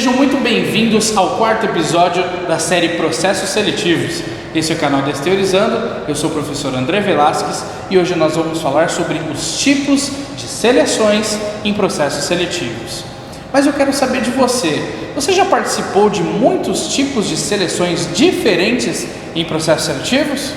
Sejam muito bem-vindos ao quarto episódio da série Processos Seletivos. Esse é o canal Desteorizando, eu sou o professor André Velasquez e hoje nós vamos falar sobre os tipos de seleções em processos seletivos. Mas eu quero saber de você, você já participou de muitos tipos de seleções diferentes em processos seletivos?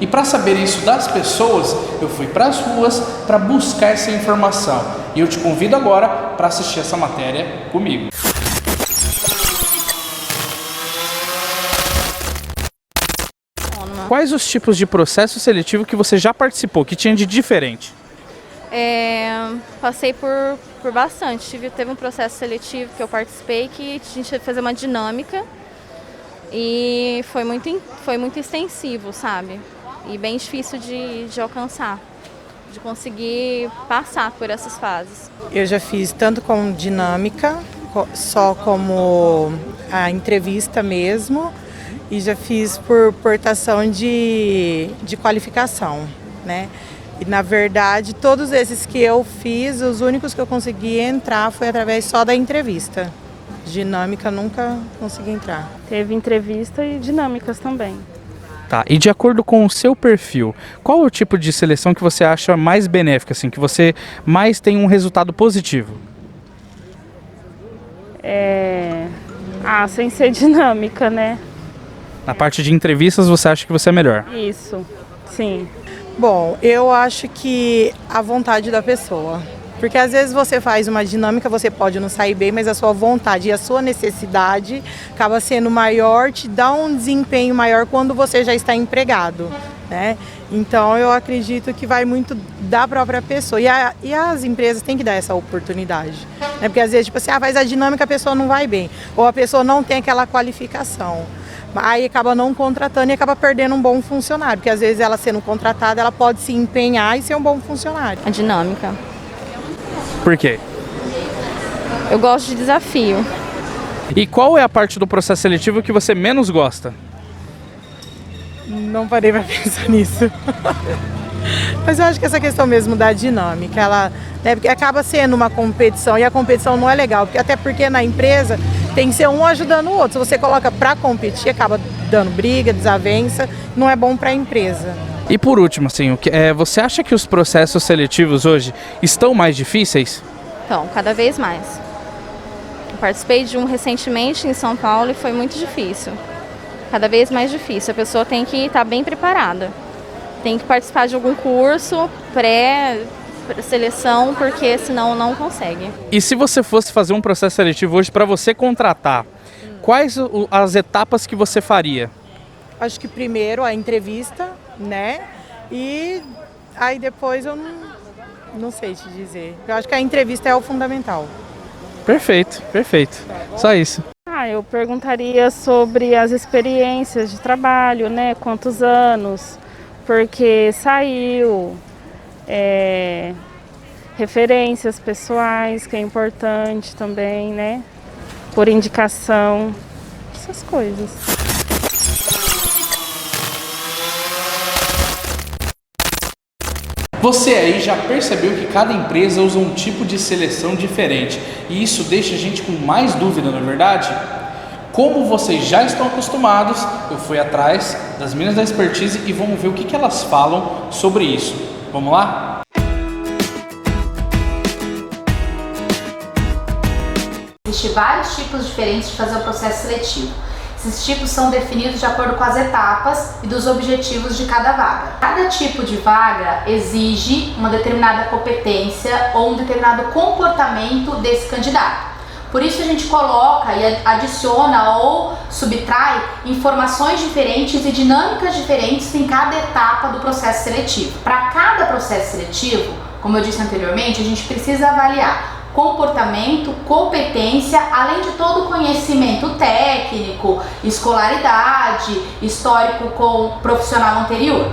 E para saber isso das pessoas, eu fui para as ruas para buscar essa informação. E eu te convido agora para assistir essa matéria comigo. Quais os tipos de processo seletivo que você já participou, que tinha de diferente? Passei por bastante. Teve um processo seletivo que eu participei que a gente ia fazer uma dinâmica e foi muito extensivo, sabe? E bem difícil de alcançar, de conseguir passar por essas fases. Eu já fiz tanto com dinâmica, só como a entrevista mesmo, e já fiz por portação de qualificação, né? E na verdade, todos esses que eu fiz, os únicos que eu consegui entrar foi através só da entrevista. Dinâmica nunca consegui entrar. Teve entrevista e dinâmicas também. Tá, e de acordo com o seu perfil, qual é o tipo de seleção que você acha mais benéfica, assim, que você mais tem um resultado positivo? Sem ser dinâmica, né? Na parte de entrevistas você acha que você é melhor? Isso, sim. Bom, eu acho que a vontade da pessoa. Porque às vezes você faz uma dinâmica, você pode não sair bem, mas a sua vontade e a sua necessidade acaba sendo maior, te dá um desempenho maior quando você já está empregado, né? Então eu acredito que vai muito da própria pessoa. E as empresas têm que dar essa oportunidade, né? Porque às vezes, tipo assim, faz a dinâmica, a pessoa não vai bem. Ou a pessoa não tem aquela qualificação. Aí acaba não contratando e acaba perdendo um bom funcionário. Porque às vezes ela sendo contratada, ela pode se empenhar e ser um bom funcionário. A dinâmica. Por quê? Eu gosto de desafio. E qual é a parte do processo seletivo que você menos gosta? Não parei para pensar nisso. Mas eu acho que essa questão mesmo da dinâmica, ela, né, porque acaba sendo uma competição e a competição não é legal, até porque na empresa tem que ser um ajudando o outro. Se você coloca para competir, acaba dando briga, desavença, não é bom para a empresa. E por último, assim, você acha que os processos seletivos hoje estão mais difíceis? Então, cada vez mais. Eu participei de um recentemente em São Paulo e foi muito difícil. Cada vez mais difícil. A pessoa tem que estar bem preparada. Tem que participar de algum curso pré-seleção, porque senão não consegue. E se você fosse fazer um processo seletivo hoje para você contratar, quais as etapas que você faria? Acho que primeiro a entrevista, né? E aí depois eu não sei te dizer. Eu acho que a entrevista é o fundamental. Perfeito, perfeito. Só isso. Eu perguntaria sobre as experiências de trabalho, né? Quantos anos, porque saiu, referências pessoais, que é importante também, né? Por indicação, essas coisas. Você aí já percebeu que cada empresa usa um tipo de seleção diferente e isso deixa a gente com mais dúvida, não é verdade? Como vocês já estão acostumados, eu fui atrás das meninas da expertise e vamos ver o que elas falam sobre isso. Vamos lá? Existem vários tipos diferentes de fazer o processo seletivo. Esses tipos são definidos de acordo com as etapas e dos objetivos de cada vaga. Cada tipo de vaga exige uma determinada competência ou um determinado comportamento desse candidato. Por isso a gente coloca e adiciona ou subtrai informações diferentes e dinâmicas diferentes em cada etapa do processo seletivo. Para cada processo seletivo, como eu disse anteriormente, a gente precisa avaliar comportamento, competência, além de todo o conhecimento técnico, escolaridade, histórico com profissional anterior.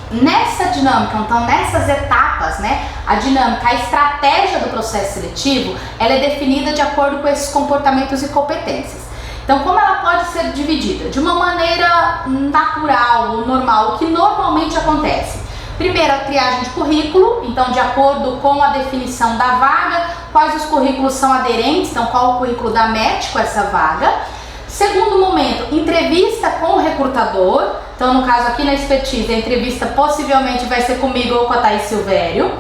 Nessa dinâmica, então nessas etapas, né, a dinâmica, a estratégia do processo seletivo, ela é definida de acordo com esses comportamentos e competências. Então, como ela pode ser dividida? De uma maneira natural ou normal, o que normalmente acontece. Primeiro, a triagem de currículo, então de acordo com a definição da vaga, quais os currículos são aderentes, então qual o currículo dá match com essa vaga. Segundo momento, entrevista com o recrutador, então no caso aqui na expertise, a entrevista possivelmente vai ser comigo ou com a Thaís Silvério.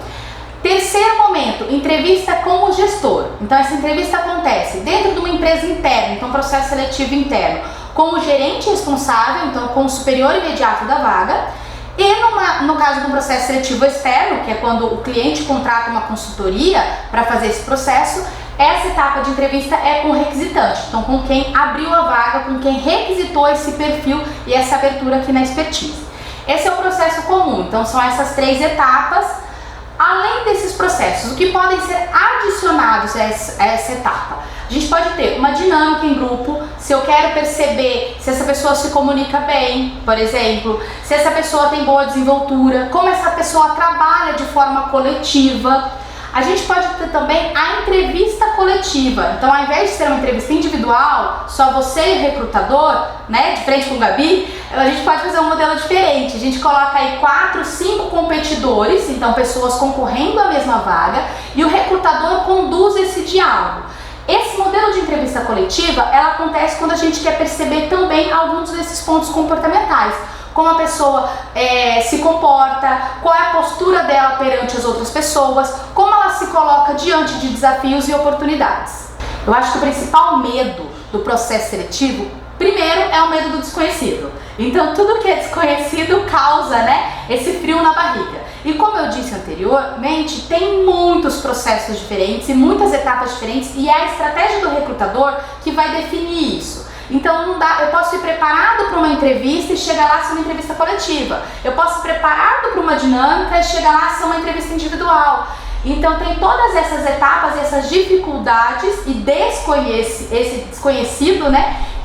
Terceiro momento, entrevista com o gestor. Então essa entrevista acontece dentro de uma empresa interna, então processo seletivo interno, com o gerente responsável, então com o superior imediato da vaga. E no caso de um processo seletivo externo, que é quando o cliente contrata uma consultoria para fazer esse processo, essa etapa de entrevista é com o requisitante, então com quem abriu a vaga, com quem requisitou esse perfil e essa abertura aqui na expertise. Esse é o processo comum, então são essas 3 etapas. Além desses processos, o que podem ser adicionados a essa etapa? A gente pode ter uma dinâmica em grupo, se eu quero perceber se essa pessoa se comunica bem, por exemplo, se essa pessoa tem boa desenvoltura, como essa pessoa trabalha de forma coletiva. A gente pode ter também a entrevista coletiva. Então, ao invés de ser uma entrevista individual, só você e o recrutador, né, de frente com o Gabi, a gente pode fazer um modelo diferente. A gente coloca aí 4, 5 competidores, então pessoas concorrendo à mesma vaga, e o recrutador conduz esse diálogo. Esse modelo de entrevista coletiva, ela acontece quando a gente quer perceber também alguns desses pontos comportamentais. Como a pessoa se comporta, qual é a postura dela perante as outras pessoas, como ela se coloca diante de desafios e oportunidades. Eu acho que o principal medo do processo seletivo, primeiro, é o medo do desconhecido. Então tudo que é desconhecido causa, esse frio na barriga. E como eu disse anteriormente, tem muitos processos diferentes e muitas etapas diferentes, e é a estratégia do recrutador que vai definir isso. Então não dá, eu posso ir preparado para uma entrevista e chegar lá ser uma entrevista coletiva. Eu posso ir preparado para uma dinâmica e chegar lá ser uma entrevista individual. Então tem todas essas etapas, essas dificuldades e esse desconhecido,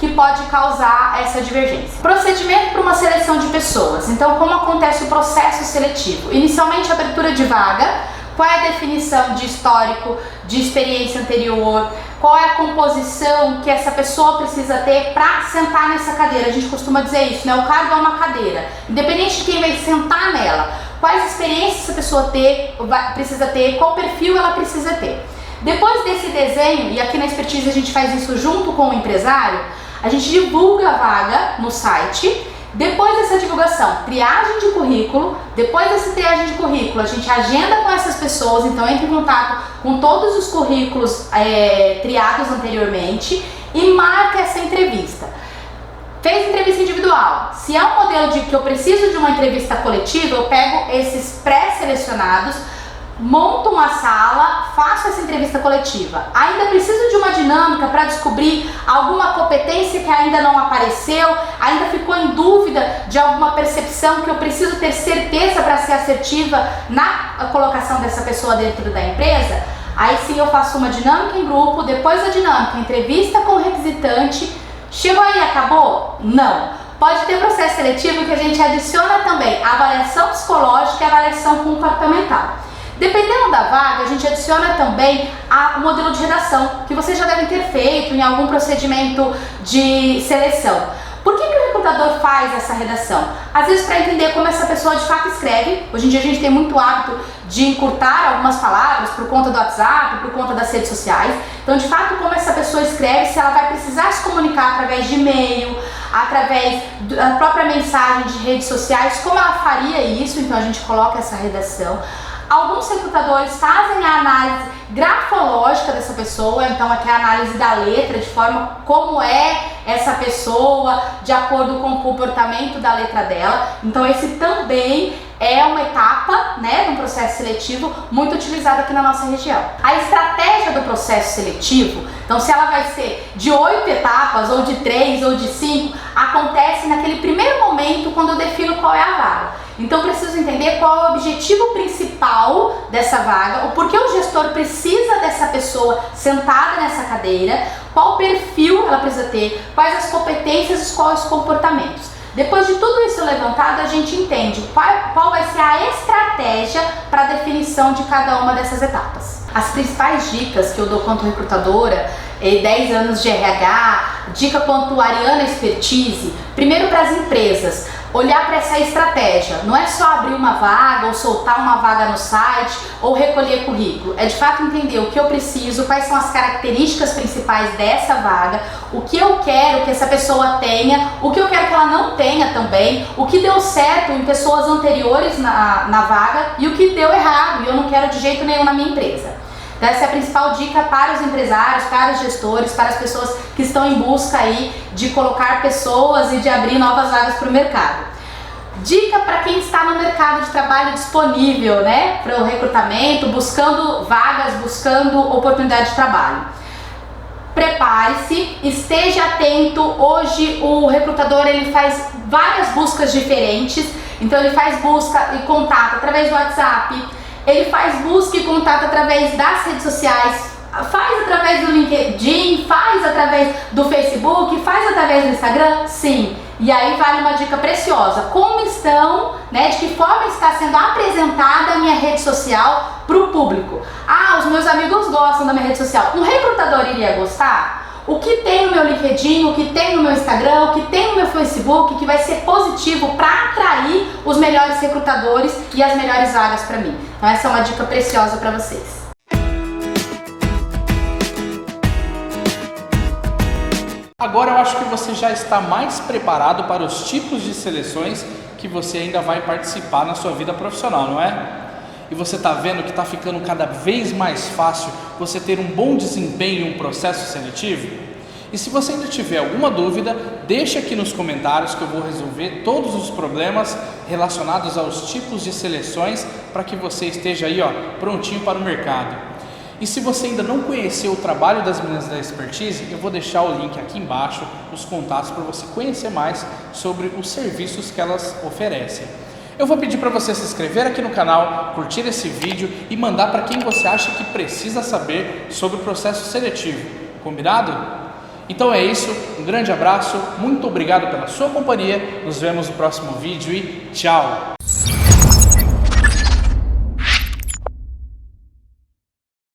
que pode causar essa divergência. Procedimento para uma seleção de pessoas. Então como acontece o processo seletivo? Inicialmente abertura de vaga. Qual é a definição de histórico, de experiência anterior? Qual é a composição que essa pessoa precisa ter para sentar nessa cadeira? A gente costuma dizer isso, O cargo é uma cadeira. Independente de quem vai sentar nela, quais experiências essa pessoa precisa ter, qual perfil ela precisa ter. Depois desse desenho, e aqui na expertise a gente faz isso junto com o empresário, a gente divulga a vaga no site. Depois dessa divulgação, triagem de currículo. Depois dessa triagem de currículo, a gente agenda com essas pessoas, então entra em contato com todos os currículos triados anteriormente e marca essa entrevista. Fez entrevista individual. Se é um modelo de que eu preciso de uma entrevista coletiva, eu pego esses pré-selecionados, monto uma sala, faço essa entrevista coletiva. Ainda preciso de uma dinâmica para descobrir alguma competência que ainda não apareceu, ainda ficou em dúvida de alguma percepção que eu preciso ter certeza para ser assertiva na colocação dessa pessoa dentro da empresa. Aí sim eu faço uma dinâmica em grupo, depois da dinâmica, entrevista com o requisitante. Chegou aí, acabou? Não. Pode ter processo seletivo que a gente adiciona também avaliação psicológica e avaliação comportamental. Dependendo da vaga, a gente adiciona também o modelo de redação, que vocês já devem ter feito em algum procedimento de seleção. Por que o recrutador faz essa redação? Às vezes para entender como essa pessoa de fato escreve. Hoje em dia a gente tem muito hábito de encurtar algumas palavras por conta do WhatsApp, por conta das redes sociais. Então, de fato, como essa pessoa escreve, se ela vai precisar se comunicar através de e-mail, através da própria mensagem de redes sociais, como ela faria isso, então a gente coloca essa redação. Alguns recrutadores fazem a análise grafológica dessa pessoa, então aqui é a análise da letra, de forma como é essa pessoa, de acordo com o comportamento da letra dela. Então esse também é uma etapa, de um processo seletivo muito utilizada aqui na nossa região. A estratégia do processo seletivo, então se ela vai ser de 8 etapas, ou de 3, ou de 5, acontece naquele primeiro momento quando eu defino qual é a vaga. Então preciso entender qual é o objetivo principal dessa vaga, o porquê o gestor precisa dessa pessoa sentada nessa cadeira, qual perfil ela precisa ter, quais as competências e quais os comportamentos. Depois de tudo isso levantado, a gente entende qual vai ser a estratégia para a definição de cada uma dessas etapas. As principais dicas que eu dou quanto recrutadora, 10 anos de RH, dica quanto Ariana Expertise, primeiro para as empresas. olhar para essa estratégia. Não é só abrir uma vaga ou soltar uma vaga no site ou recolher currículo. É de fato entender o que eu preciso, quais são as características principais dessa vaga, o que eu quero que essa pessoa tenha, o que eu quero que ela não tenha também, o que deu certo em pessoas anteriores na vaga e o que deu errado e eu não quero de jeito nenhum na minha empresa. Então, essa é a principal dica para os empresários, para os gestores, para as pessoas que estão em busca aí de colocar pessoas e de abrir novas vagas para o mercado. Dica para quem está no mercado de trabalho disponível, né, para o recrutamento, buscando vagas, buscando oportunidade de trabalho. Prepare-se, esteja atento. Hoje o recrutador ele faz várias buscas diferentes, então ele faz busca e contato através do WhatsApp. Ele faz busca e contato através das redes sociais, faz através do LinkedIn, faz através do Facebook, faz através do Instagram, sim. E aí vale uma dica preciosa, como estão, né, de que forma está sendo apresentada a minha rede social para o público. Ah, os meus amigos gostam da minha rede social, um recrutador iria gostar? O que tem no meu LinkedIn, o que tem no meu Instagram, o que tem no meu Facebook, que vai ser positivo para atrair os melhores recrutadores e as melhores vagas para mim. Então essa é uma dica preciosa para vocês. Agora eu acho que você já está mais preparado para os tipos de seleções que você ainda vai participar na sua vida profissional, não é? E você está vendo que está ficando cada vez mais fácil você ter um bom desempenho em um processo seletivo? E se você ainda tiver alguma dúvida, deixe aqui nos comentários que eu vou resolver todos os problemas relacionados aos tipos de seleções para que você esteja aí, prontinho para o mercado. E se você ainda não conheceu o trabalho das meninas da Expertise, eu vou deixar o link aqui embaixo, os contatos para você conhecer mais sobre os serviços que elas oferecem. Eu vou pedir para você se inscrever aqui no canal, curtir esse vídeo e mandar para quem você acha que precisa saber sobre o processo seletivo. Combinado? Então é isso, um grande abraço, muito obrigado pela sua companhia, nos vemos no próximo vídeo e tchau!